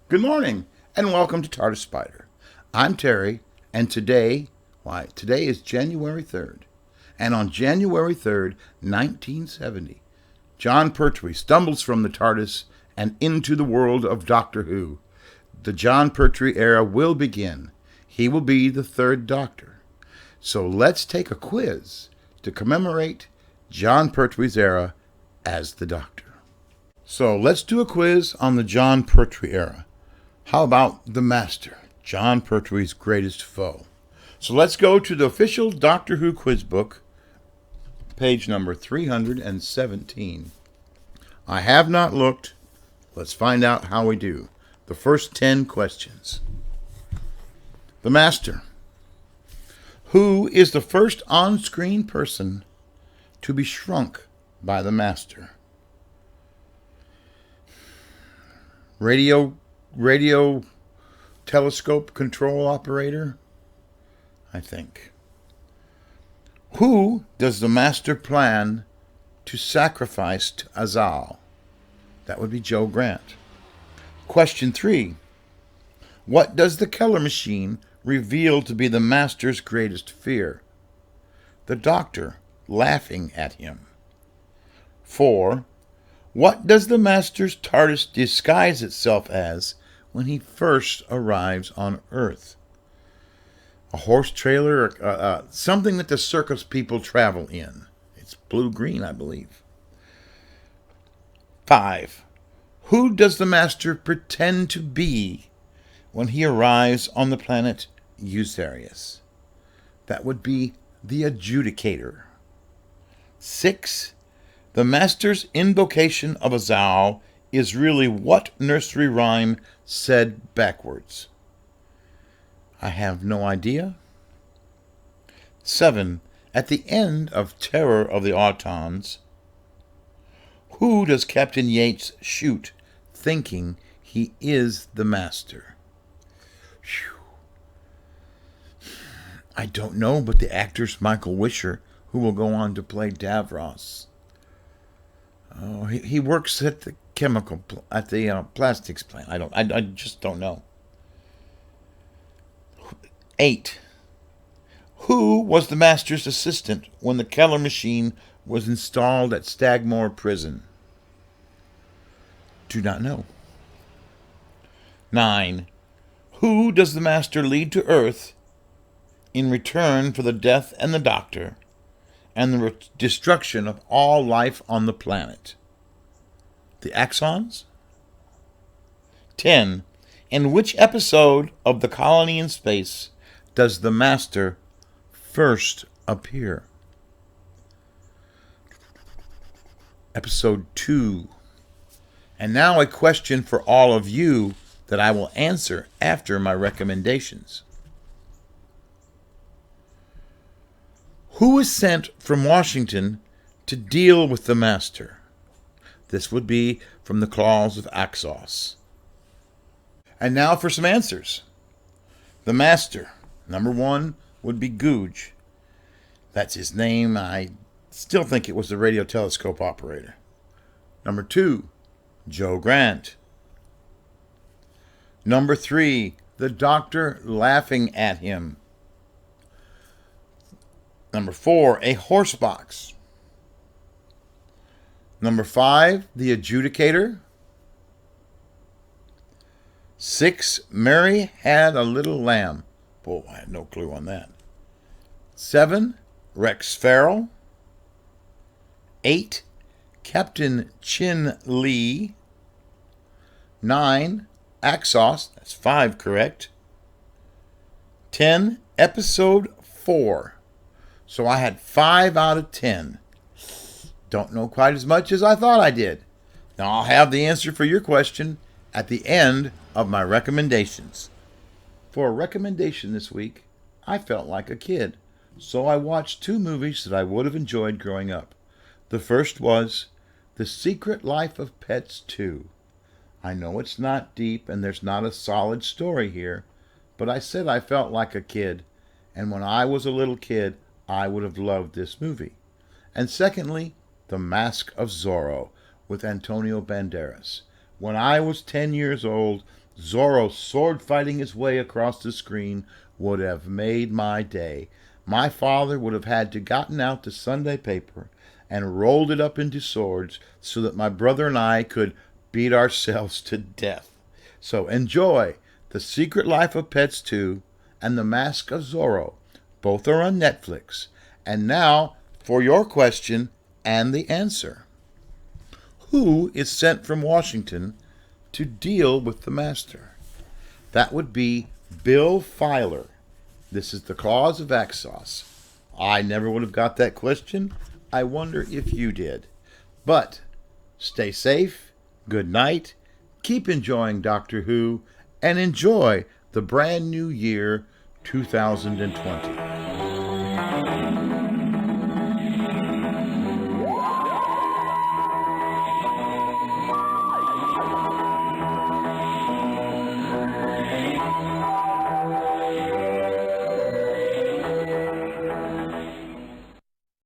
Good morning, and welcome to TARDIS Spider. I'm Terry, and today is January 3rd. And on January 3rd, 1970, John Pertwee stumbles from the TARDIS and into the world of Doctor Who. The John Pertwee era will begin. He will be the third Doctor. So let's take a quiz to commemorate John Pertwee's era as the Doctor. So let's do a quiz on the John Pertwee era. How about the Master, John Pertwee's greatest foe? So let's go to the official Doctor Who quiz book, page number 317. I have not looked. Let's find out how we do. The first 10 questions. The Master. Who is the first on-screen person to be shrunk by the Master? Radio telescope control operator, I think. Who does the Master plan to sacrifice to Azal? That would be Joe Grant. Question 3. What does the Keller machine reveal to be the Master's greatest fear? The Doctor laughing at him. 4. What does the Master's TARDIS disguise itself as when he first arrives on Earth? A horse trailer, something that the circus people travel in. It's blue-green, I believe. 5. Who does the Master pretend to be when he arrives on the planet Eutharius? That would be the Adjudicator. 6. The Master's invocation of Azal is really what nursery rhyme said backwards? I have no idea. 7. At the end of Terror of the Autons, who does Captain Yates shoot, thinking he is the Master? Whew. I don't know, but the actor's Michael Wisher, who will go on to play Davros. Oh, he works at the plastics plant. I just don't know. 8. Who was the Master's assistant when the Keller machine was installed at Stagmore Prison? Do not know. 9. Who does the Master lead to Earth in return for the death and the Doctor and the destruction of all life on the planet? The Axons? 10. In which episode of The Colony in Space does the Master first appear? Episode 2. And now a question for all of you that I will answer after my recommendations. Who is sent from Washington to deal with the Master? This would be from the claws of Axos. And now for some answers. The Master. Number 1 would be Googe. That's his name. I still think it was the radio telescope operator. Number 2, Joe Grant. Number 3, the Doctor laughing at him. Number 4, a horse box. Number 5, the Adjudicator. 6, Mary had a little lamb. Boy, I had no clue on that. 7, Rex Farrell. 8, Captain Chin Lee. 9, Axos. That's 5 correct. 10, episode 4. So I had 5 out of 10. Don't know quite as much as I thought I did. Now I'll have the answer for your question at the end of my recommendations. For a recommendation this week, I felt like a kid, so I watched 2 movies that I would have enjoyed growing up. The first was The Secret Life of Pets 2. I know it's not deep and there's not a solid story here, but I said I felt like a kid, and when I was a little kid, I would have loved this movie. And secondly, The Mask of Zorro with Antonio Banderas. When I was 10 years old, Zorro sword fighting his way across the screen would have made my day. My father would have had to gotten out the Sunday paper and rolled it up into swords so that my brother and I could beat ourselves to death. So enjoy The Secret Life of Pets 2 and The Mask of Zorro. Both are on Netflix. And now for your question and the answer. Who is sent from Washington to deal with the master? That would be Bill Filer. This is the cause of Axos. I never would have got that question. I wonder if you did. But stay safe, good night, keep enjoying Doctor Who, and enjoy the brand new year 2020.